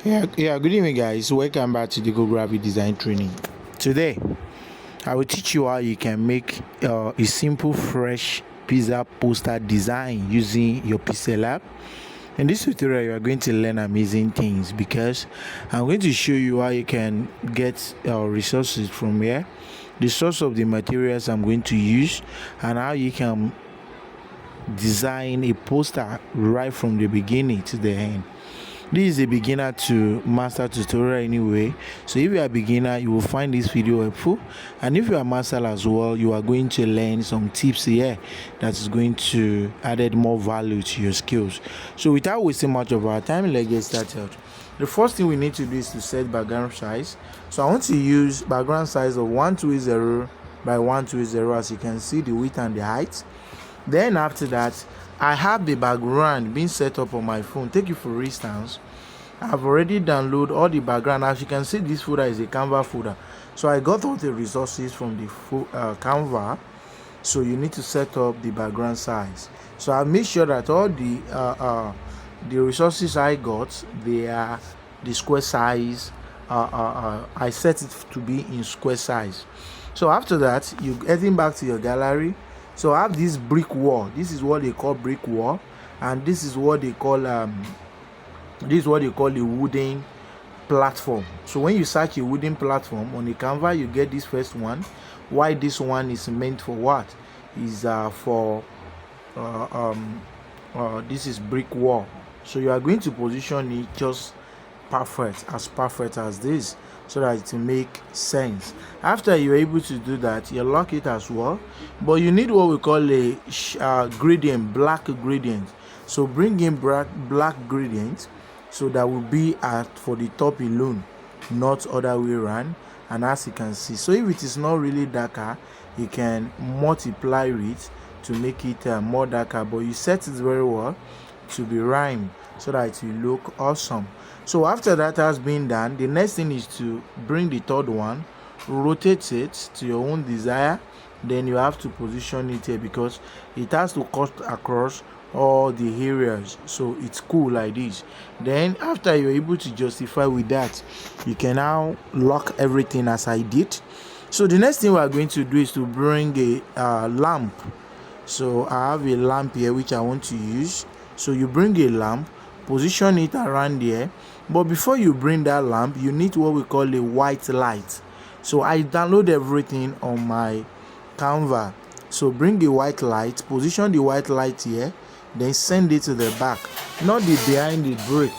Good evening, guys. Welcome back to the Go Graphic Design Training. Today, I will teach you how you can make a simple, fresh pizza poster design using your pixel app. In this tutorial, you are going to learn amazing things because I'm going to show you how you can get resources from here, the source of the materials I'm going to use, and how you can design a poster right from the beginning to the end. This is a beginner to master tutorial anyway, so if you are a beginner you will find this video helpful, and if you are master as well, you are going to learn some tips here that is going to add more value to your skills. So without wasting much of our time, let's get started. The first thing we need to do is to set background size. So I want to use background size of 120 by 120, as you can see, the width and the height. Then after that, I have the background being set up on my phone. Take it for instance, I've already downloaded all the background. As you can see, this folder is a Canva folder, so I got all the resources from the Canva. So you need to set up the background size. So I make sure that all the resources I got, they are the square size. I set it to be in square size. So after that, you getting back to your gallery. So I have this brick wall. This is what they call brick wall, and this is what they call a wooden platform. So when you search a wooden platform on the Canva, you get this first one. Why this one is meant for what? Is for this is brick wall. So you are going to position it just perfect as this, so that it will make sense. After you're able to do that, you lock it as well, but you need what we call a gradient, black gradient. So bring in black gradient, so that will be for the top alone, not other way around. And as you can see, so if it is not really darker, you can multiply it to make it more darker, but you set it very well to be rhymed so that it will look awesome. So after that has been done, the next thing is to bring the third one, rotate it to your own desire. Then you have to position it here because it has to cut across all the areas, so it's cool like this. Then after you're able to justify with that, you can now lock everything as I did. So the next thing we are going to do is to bring a lamp. So I have a lamp here which I want to use. So you bring a lamp, position it around there, but before you bring that lamp, you need what we call a white light. So I download everything on my Canva. So bring a white light, position the white light here, then send it to the back, not the behind the brick.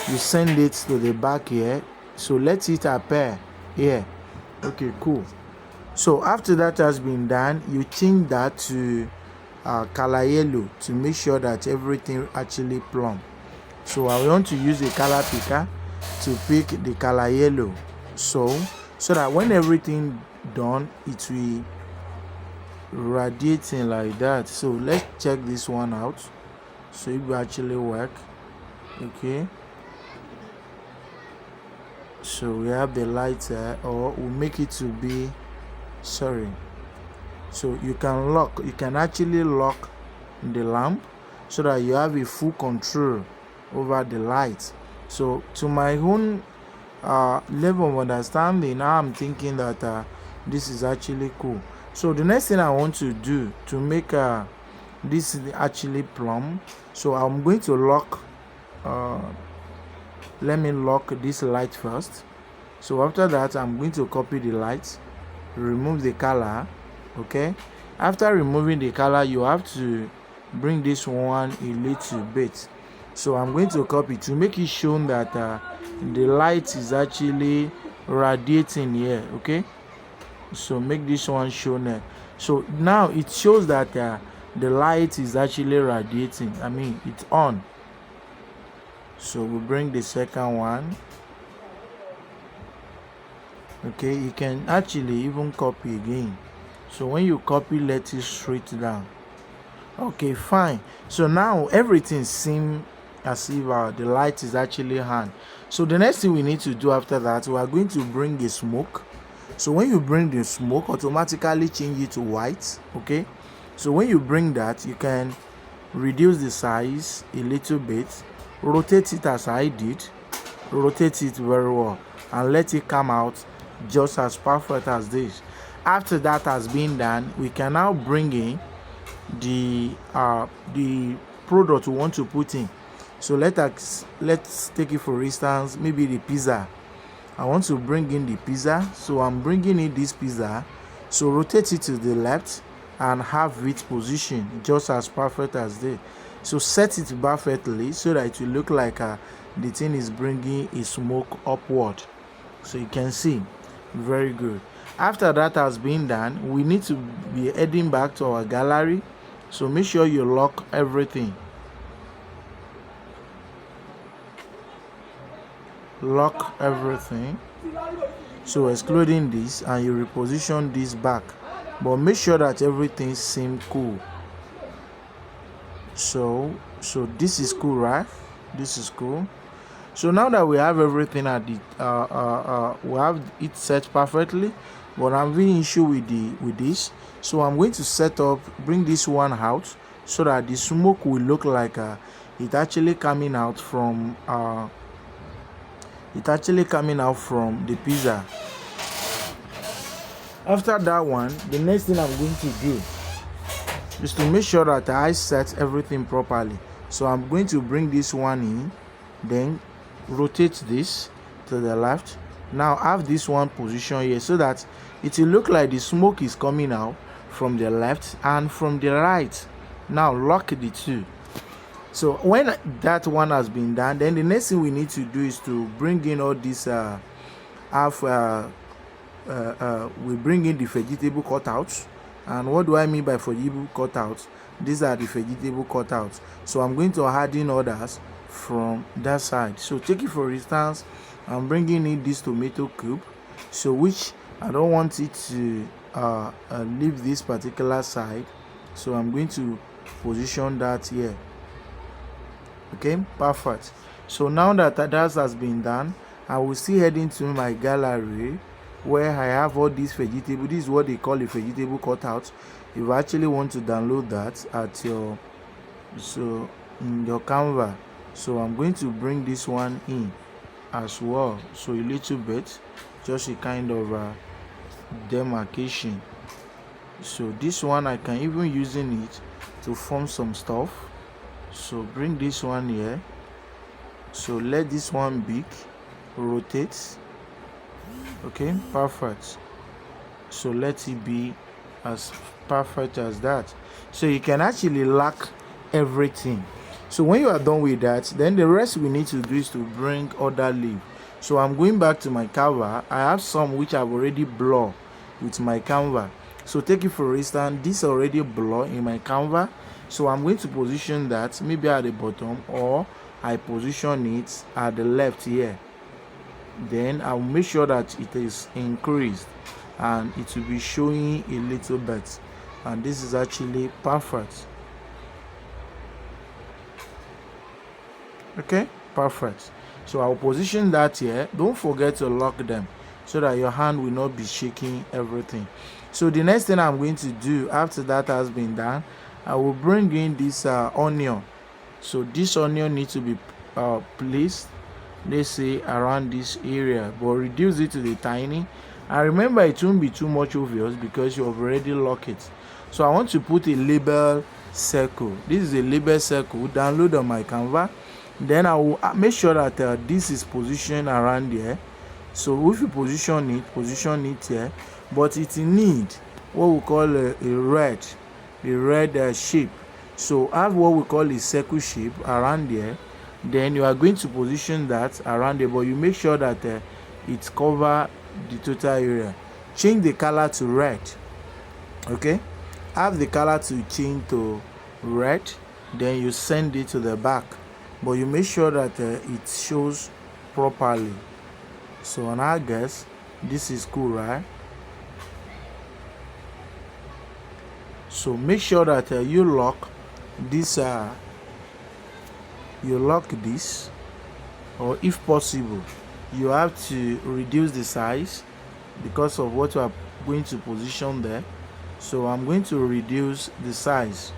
You send it to the back here, so let it appear here. Okay, cool. So after that has been done, you change that to color yellow to make sure that everything actually plumb. So I want to use a color picker to pick the color yellow, so that when everything done, it will radiating like that. So let's check this one out, so it will actually work. Okay, so we have the light here, or we'll make it to be so you can actually lock the lamp so that you have a full control over the light. So to my own level of understanding, now I'm thinking that this is actually cool. So the next thing I want to do to make this actually plumb, so I'm going to lock let me lock this light first. So after that, I'm going to copy the light, remove the color. Okay, after removing the color, you have to bring this one a little bit. So I'm going to copy to make it shown that the light is actually radiating here. Okay, so make this one shown there. So now it shows that the light is actually radiating, I mean it's on. So we bring the second one. Okay, you can actually even copy again. So when you copy, let it straight down. Okay, fine. So now everything seems as if the light is actually on. So the next thing we need to do after that, we are going to bring a smoke. So when you bring the smoke, automatically change it to white. Okay, so when you bring that, you can reduce the size a little bit, rotate it as I did. rotate it very well and let it come out just as perfect as this. After that has been done, we can now bring in the product we want to put in. So let's take it for instance, maybe the pizza. I want to bring in the pizza, so I'm bringing in this pizza. So rotate it to the left and have it positioned just as perfect as this. So set it perfectly so that it will look like the thing is bringing a smoke upward. So you can see, very good. After that has been done, we need to be heading back to our gallery. So make sure you lock everything. Lock everything. So excluding this, and you reposition this back, but make sure that everything seems cool. So this is cool, right? This is cool. So now that we have everything at the we have it set perfectly, but I'm having issue with this. So I'm going to set up, bring this one out so that the smoke will look like it actually coming out from the pizza. After that one, the next thing I'm going to do is to make sure that I set everything properly. So I'm going to bring this one in, then rotate this to the left. Now have this one position here so that it will look like the smoke is coming out from the left and from the right. Now lock the two. So when that one has been done, then the next thing we need to do is to bring in all this we bring in the vegetable cutouts. And what do I mean by vegetable cutouts? These are the vegetable cutouts. So I'm going to add in others from that side. So take it for instance, I'm bringing in this tomato cube, so which I don't want it to leave this particular side, so I'm going to position that here. Okay, perfect. So now that has been done, I will still head into my gallery where I have all these vegetables. This is what they call a vegetable cutout. If you actually want to download that at your in your Canva, so I'm going to bring this one in as well. So a little bit, just a kind of demarcation. So this one I can even using it to form some stuff. So bring this one here. So let this one big, rotate. Okay, perfect. So let it be as perfect as that. So you can actually lock everything. So when you are done with that, then the rest we need to do is to bring other leaf. So I'm going back to my Canva. I have some which I've already blur with my Canva. So take it for instance, this already blur in my Canva. So I'm going to position that maybe at the bottom, or I position it at the left here. Then I'll make sure that it is increased and it will be showing a little bit, and this is actually perfect. Okay, perfect. So I'll position that here. Don't forget to lock them so that your hand will not be shaking everything. So the next thing I'm going to do after that has been done, I will bring in this onion. So this onion needs to be placed, let's say around this area, but reduce it to the tiny. And remember, it won't be too much obvious because you have already locked it. So I want to put a label circle. This is a label circle. Download on my Canva. Then I will make sure that this is positioned around there. So if you position it here, but it need what we call a red shape. So have what we call a circle shape around there. Then you are going to position that around there, but you make sure that it cover the total area. Change the color to red. Okay, have the color to change to red. Then you send it to the back, but you make sure that it shows properly. So on our guess, this is cool, right? So make sure that you lock this or if possible you have to reduce the size because of what you are going to position there. So I'm going to reduce the size,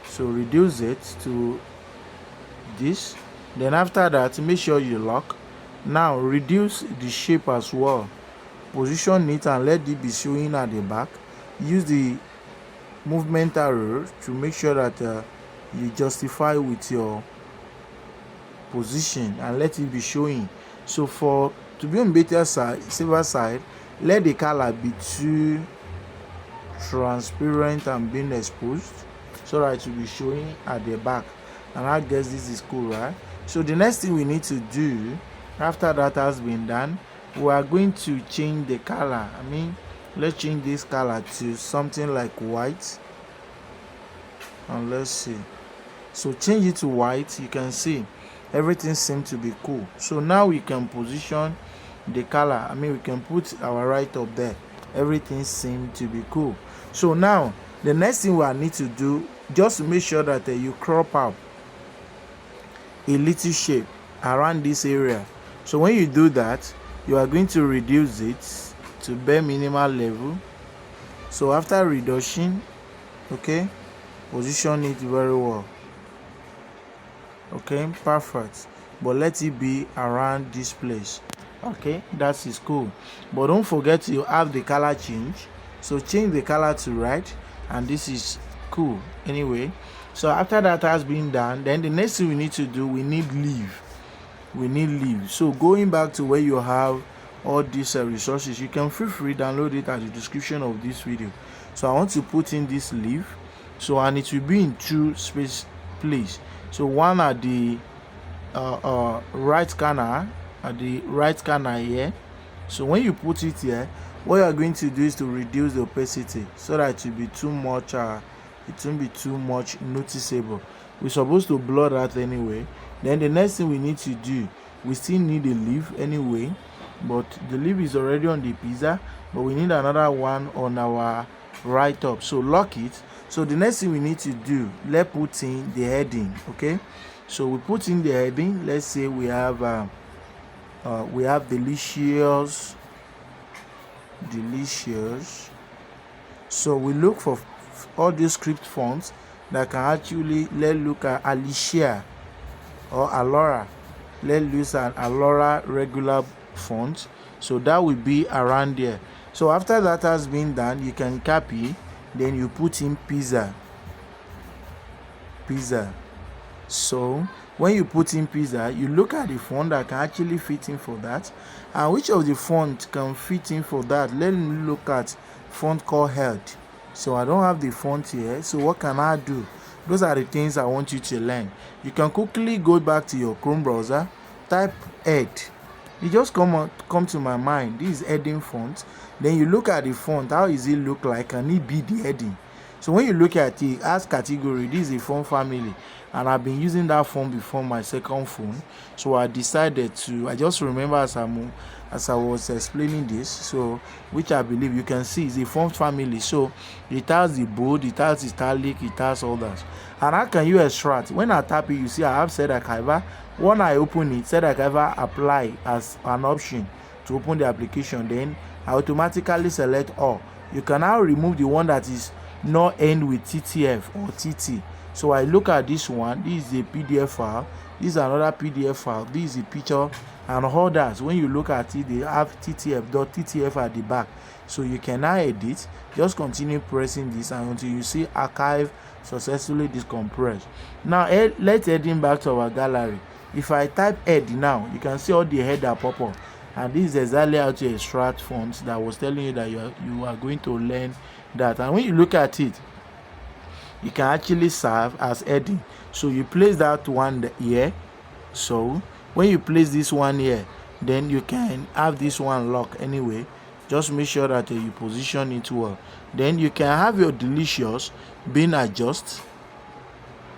so reduce it to this. Then after that, make sure you lock. Now reduce the shape as well. Position it and let it be showing at the back. Use the movement arrow to make sure that you justify with your position and let it be showing. So for to be on better side, safer side, let the color be too transparent and being exposed so that it will be showing at the back. And I guess this is cool, right? So the next thing we need to do after that has been done, we are going to change the color. Let's change this color to something like white, and let's see. So change it to white. You can see everything seems to be cool. So now we can position the color. We can put our right up there. Everything seems to be cool. So now the next thing we need to do, just to make sure that you crop out a little shape around this area. So when you do that, you are going to reduce it to bare minimal level. So after reduction, okay, position it very well. Okay, perfect. But let it be around this place. Okay, that is cool. But don't forget you have the color change. So change the color to red, and this is cool anyway. So after that has been done, then the next thing we need to do, we need leaf. So going back to where you have all these resources, you can feel free download it at the description of this video. So I want to put in this leaf, so and it will be in two space place. So one at the right corner, here. So when you put it here, what you are going to do is to reduce the opacity so that it will be too much it won't be too much noticeable. We're supposed to blur that anyway. Then the next thing we need to do, we still need a leaf anyway, but the leaf is already on the pizza, but we need another one on our right up. So lock it. So the next thing we need to do, let's put in the heading. Okay, so we put in the heading. Let's say we have delicious. So we look for all these script fonts that can actually, let's look at Alicia or Alora. Let's use an Alora regular font. So that will be around there. So after that has been done, you can copy, then you put in pizza. So when you put in pizza, you look at the font that can actually fit in for that, and which of the font can fit in for that. Let me look at font called health. So I don't have the font here, so what can I do? Those are the things I want you to learn. You can quickly go back to your Chrome browser, type ed. It just come to my mind, this is heading font. Then you look at the font, how is it look like, can it be the heading? So when you look at it as category, this is a font family, and I've been using that font before my second phone. So I decided to, I just remember as I was explaining this, so which I believe you can see is a font family. So it has the bold, it has italic, it has all that. And how can you extract? When I tap it, you see I have said archiver. When I open it, said archiver apply as an option to open the application. Then I automatically select all. You can now remove the one that is not end with TTF or TT. So I look at this one. This is a PDF file. This is another PDF file. This is a picture and others. When you look at it, they have TTF.TTF at the back. So you can now edit. Just continue pressing this until you see archive successfully decompressed. Now let's head back to our gallery. If I type head now, you can see all the header pop up. And this is exactly how to extract fonts that I was telling you that you are going to learn that. And when you look at it, you can actually serve as heading. So you place that one here. So when you place this one here, then you can have this one lock anyway. Just make sure that you position it well. Then you can have your delicious being adjusted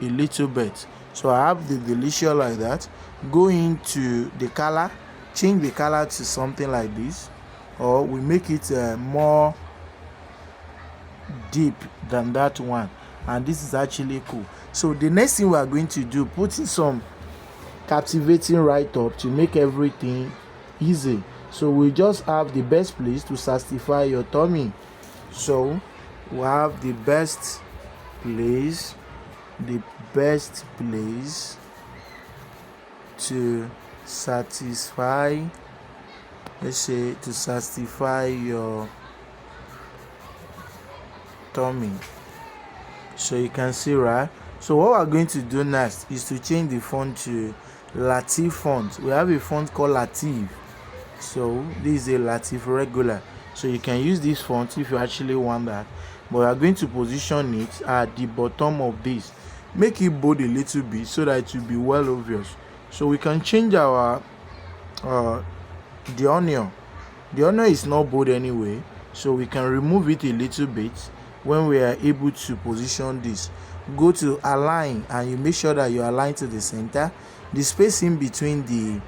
a little bit. So I have the delicious like that. Go into the color, change the color to something like this, or we make it more deep than that one, and this is actually cool. So the next thing we are going to do, put in some captivating write-up to make everything easy. So we just have the best place to satisfy your tummy. So we have the best place to satisfy, let's say to satisfy your tummy. So you can see, right? So what we're going to do next is to change the font to Latif font. We have a font called Latif. So this is a Latif regular. So you can use this font if you actually want that. But we are going to position it at the bottom of this. Make it bold a little bit so that it will be well obvious. So we can change our the onion. The onion is not bold anyway, so we can remove it a little bit when we are able to position this. Go to align and you make sure that you align to the center. The space in between the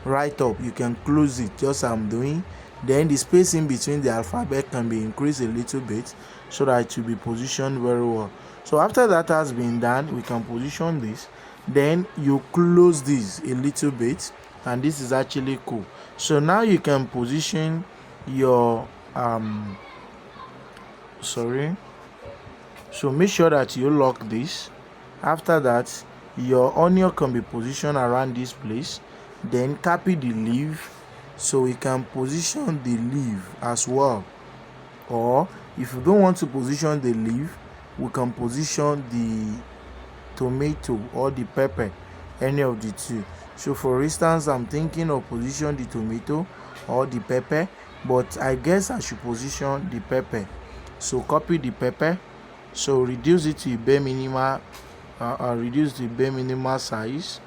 right up, you can close it just as I'm doing. Then the space in between the alphabet can be increased a little bit so that it will be positioned very well. So after that has been done, we can position this. Then you close this a little bit, and this is actually cool. So now you can position your so make sure that you lock this. After that, your onion can be positioned around this place. Then copy the leaf, so we can position the leaf as well. Or if you don't want to position the leaf, we can position the tomato or the pepper, any of the two. So for instance, I'm thinking of position the tomato or the pepper, but I guess I should position the pepper. So copy the pepper, so reduce it to bare minimal, reduce the bare minimal size.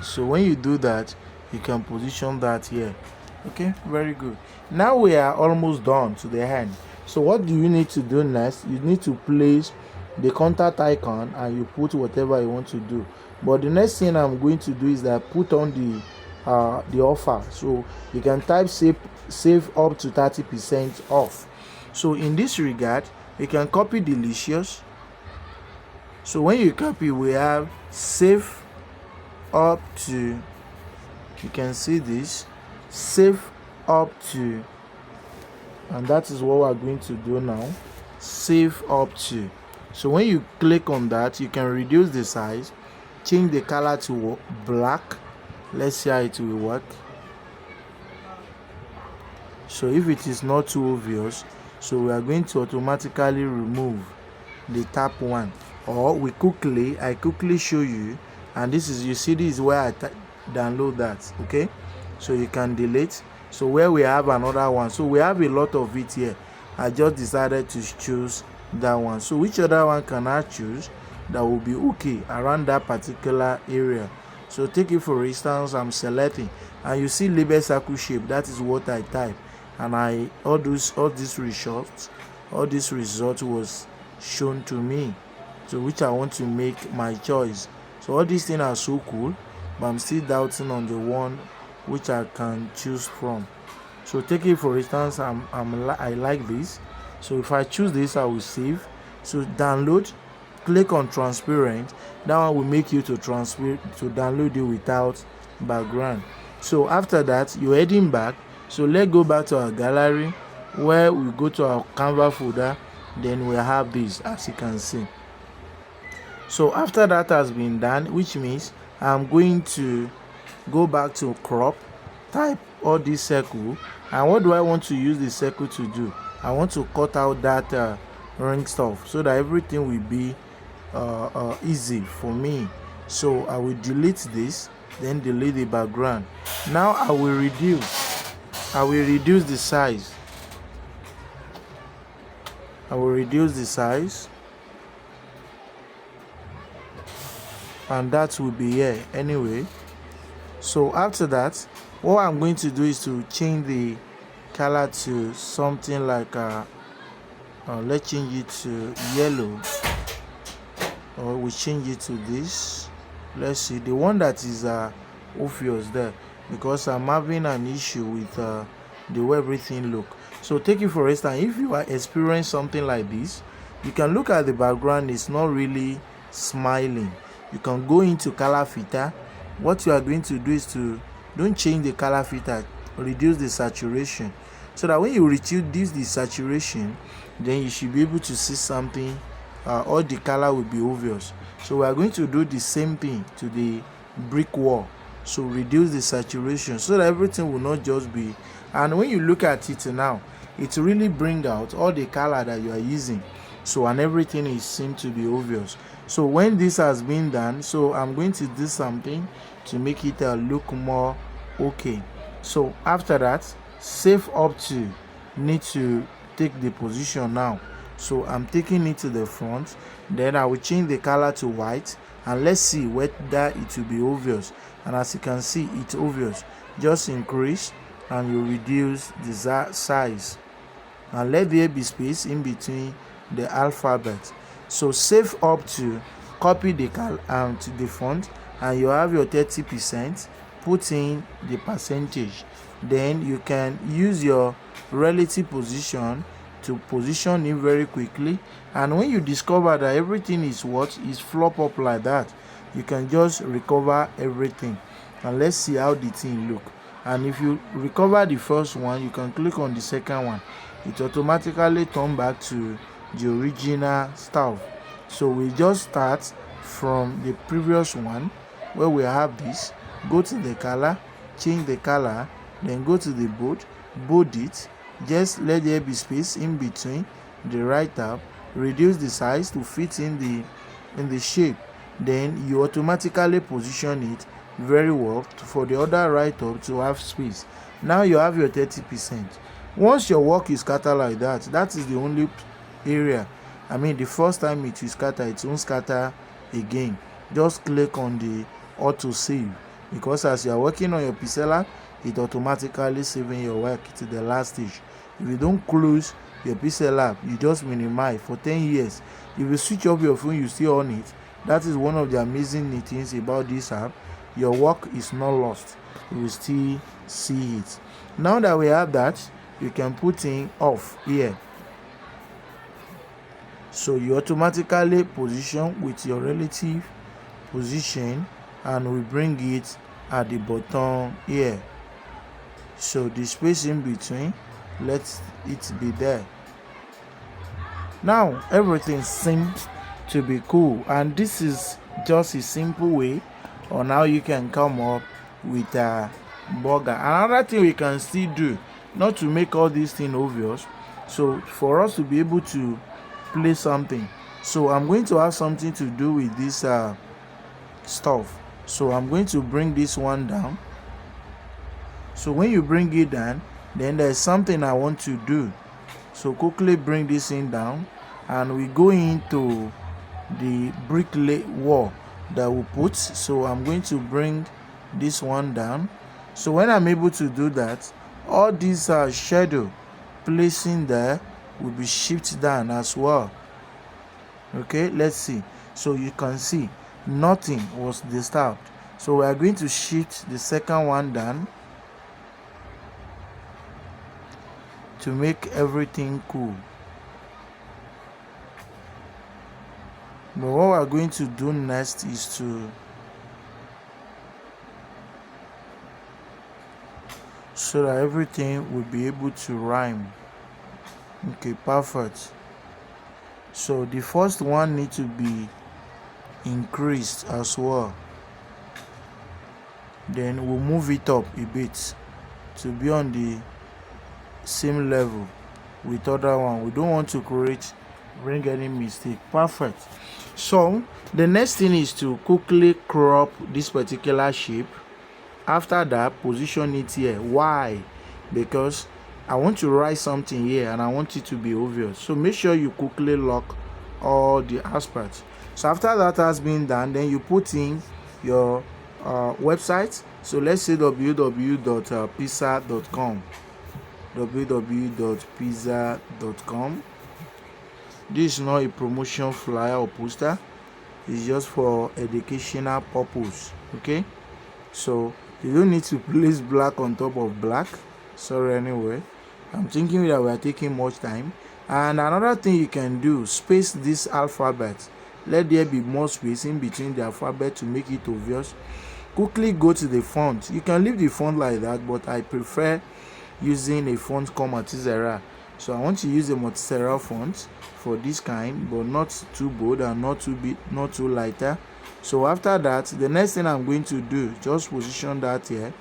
So when you do that, you can position that here. Okay, very good. Now we are almost done to the end. So what do you need to do next? You need to place the contact icon and you put whatever you want to do. But the next thing I'm going to do is that put on the offer. So you can type save up to 30% off. So in this regard, you can copy delicious. So when you copy, we have save up to, you can see this, save up to, and that is what we're going to do now. Save up to. So when you click on that, you can reduce the size, change the color to black. Let's see how it will work. So if it is not too obvious, so we are going to automatically remove the top one, or I quickly show you, and this is, you see, this is where I download that. Okay, so you can delete. So where we have another one, so we have a lot of it here. I just decided to choose that one. So which other one can I choose that will be okay around that particular area? So take it for instance, I'm selecting, and you see label circle shape. That is what I type, and all these results was shown to me, so which I want to make my choice. So all these things are so cool, but I'm still doubting on the one which I can choose from. So take it for instance, I like this. So if I choose this, I will save. So download, click on transparent. That one will make you to download it without background. So after that, you're heading back. So let's go back to our gallery, where we go to our Canva folder. Then we have this, as you can see. So after that has been done, which means I'm going to go back to crop, type all this circle, and what do I want to use the circle to do? I want to cut out that ring stuff so that everything will be easy for me. So I will delete this, then delete the background. Now I will reduce the size. And that will be here anyway. So after that, what I'm going to do is to change the color to something like let's change it to yellow, or we change it to this. Let's see, the one that is obvious there, because I'm having an issue with the way everything look. So take it for instance, if you are experiencing something like this, you can look at the background, it's not really smiling. You can go into color filter. What you are going to do is to don't change the color filter, reduce the saturation, so that when you reduce the saturation, then you should be able to see something. All the color will be obvious. So we are going to do the same thing to the brick wall. So reduce the saturation so that everything will not just be. And when you look at it now, it really bring out all the color that you are using. So and everything is seem to be obvious. So when this has been done, so I'm going to do something to make it look more okay. So after that, save up to, need to take the position now. So I'm taking it to the front, then I will change the color to white, and let's see whether it will be obvious. And as you can see, it's obvious. Just increase and you reduce the size, and let there be space in between the alphabet. So save up to, copy the to the font, and you have your 30%. Put in the percentage. Then you can use your relative position to position it very quickly. And when you discover that everything is flop up like that, you can just recover everything. And let's see how the thing look. And if you recover the first one, you can click on the second one. It automatically turn back to the original stuff. So we just start from the previous one where we have this. Go to the color, change the color, then go to the bold it. Just let there be space in between the right tab. Reduce the size to fit in the shape. Then you automatically position it very well for the other right tab to have space. Now you have your 30%. Once your work is scattered like that, that is the only area. I mean, the first time it will scatter, it won't scatter again. Just click on the auto save, because as you are working on your pixel art, it automatically saving your work to the last stage. If you don't close your pixel art, you just minimize for 10 years. If you switch off your phone, you still on it. That is one of the amazing things about this app. Your work is not lost. You will still see it. Now that we have that, you can put in off here. So you automatically position with your relative position, and we bring it at the bottom here. So the space in between, let it be there. Now everything seems to be cool, and this is just a simple way on how you can come up with a burger. Another thing we can still do, not to make all these things obvious, so for us to be able to play something, so I'm going to have something to do with this stuff. So I'm going to bring this one down. So when you bring it down, then there's something I want to do. So quickly bring this in down, and we go into the brick wall that we put. So I'm going to bring this one down. So when I'm able to do that, all these shadow placing there will be shifted down as well. Okay, let's see. So you can see nothing was disturbed. So we are going to shift the second one down to make everything cool. But what we are going to do next is to so that everything will be able to rhyme. Okay, perfect. So the first one needs to be increased as well. Then we'll move it up a bit to be on the same level with other one. We don't want to bring any mistake. Perfect. So the next thing is to quickly crop this particular shape. After that, position it here. Why? Because I want to write something here and I want it to be obvious. So make sure you quickly lock all the aspects. So after that has been done, then you put in your website. So let's say www.pizza.com. www.pizza.com. This is not a promotion flyer or poster. It's just for educational purpose. Okay, so you don't need to place black on top of black. Sorry, anyway, I'm thinking that we are taking much time. And another thing you can do, space this alphabet. Let there be more space in between the alphabet to make it obvious. Quickly go to the font. You can leave the font like that, but I prefer using a font called Multisera. So I want to use a Multisera font for this kind, but not too bold and not too big, not too lighter. So after that, the next thing I'm going to do, just position that here.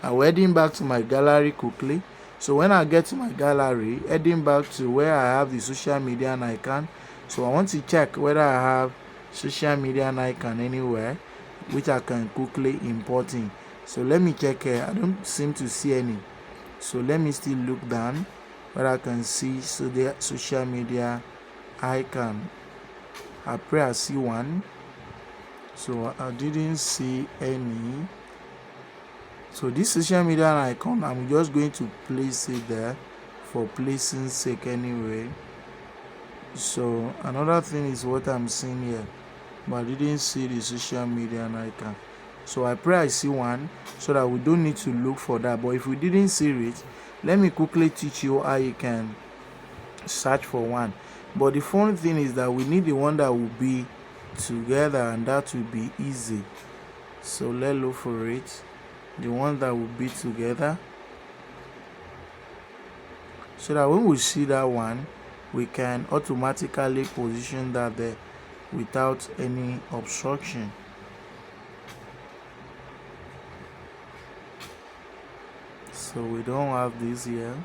I'm heading back to my gallery quickly. So when I get to my gallery, heading back to where I have the social media icon. So I want to check whether I have social media icon anywhere which I can quickly import in. So let me check here. I don't seem to see any. So let me still look down where I can see the social media icon. I pray I see one. So I didn't see any. So this social media icon, I'm just going to place it there for placing sake anyway. So another thing is what I'm seeing here, but I didn't see the social media icon. So I pray I see one so that we don't need to look for that. But if we didn't see it, let me quickly teach you how you can search for one. But the funny thing is that we need the one that will be together, and that will be easy. So let's look for it, the one that will be together, so that when we see that one, we can automatically position that there without any obstruction. So we don't have this here.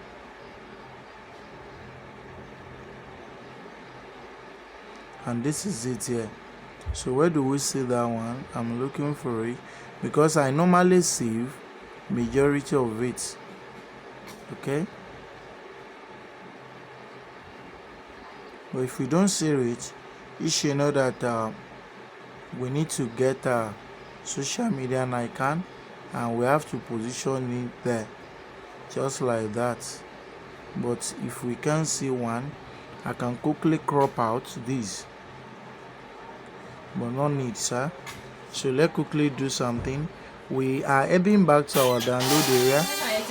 And this is it here. So where do we see that one? I'm looking for it because I normally save majority of it. Okay, but if we don't see it, you should know that we need to get a social media icon, and we have to position it there just like that. But if we can't see one, I can quickly crop out this, but no need, sir. So let's quickly do something. We are heading back to our download area.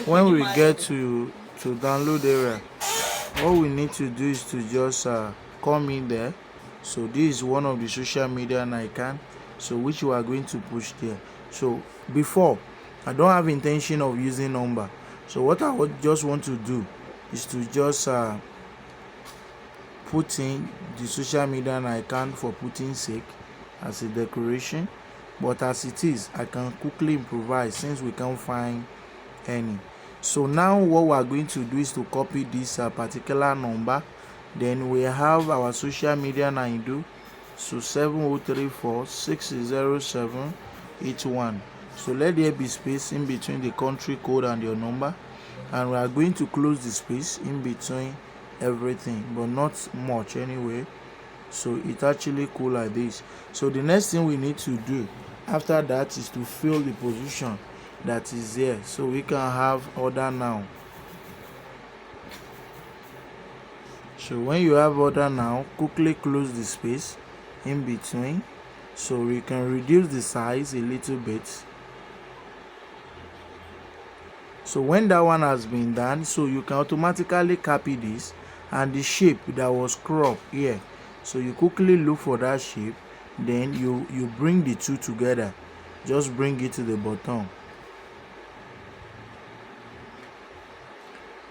When we get to download area, what we need to do is to just come in there. So this is one of the social media icon, so which we are going to push there. So before, I don't have intention of using number. So what I would just want to do is to just put in the social media icon for putting sake as a decoration. But as it is, I can quickly improvise since we can't find any. So now what we are going to do is to copy this particular number. Then we have our social media ID. So 7034600781. So let there be space in between the country code and your number, and we are going to close the space in between everything, but not much anyway. So it's actually cool like this. So the next thing we need to do after that is to fill the position that is there, so we can have order now. So when you have order now, quickly close the space in between so we can reduce the size a little bit. So when that one has been done, so you can automatically copy this and the shape that was cropped here. So you quickly look for that shape, then you bring the two together. Just bring it to the bottom,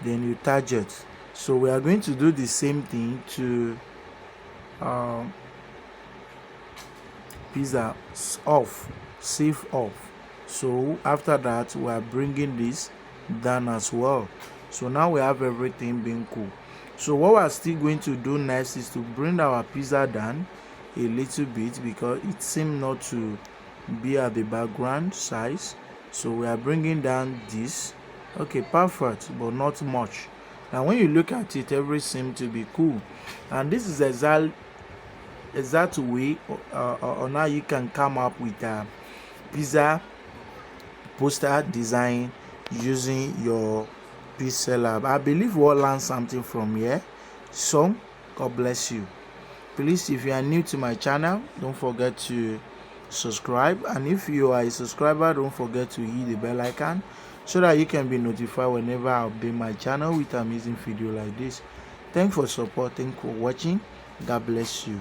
then you target. So we are going to do the same thing to pizza off, save off. So after that, we are bringing this down as well. So now we have everything being cool. So what we are still going to do next is to bring our pizza down a little bit because it seemed not to be at the background size. So we are bringing down this. Okay, perfect, but not much. Now when you look at it, everything seems to be cool, and this is exact way on how you can come up with a pizza poster design using your pixel lab. I believe we'll learn something from here. So God bless you. Please, if you are new to my channel, don't forget to subscribe, and if you are a subscriber, don't forget to hit the bell icon so that you can be notified whenever I update my channel with amazing video like this. Thanks for support. Thanks for watching. God bless you.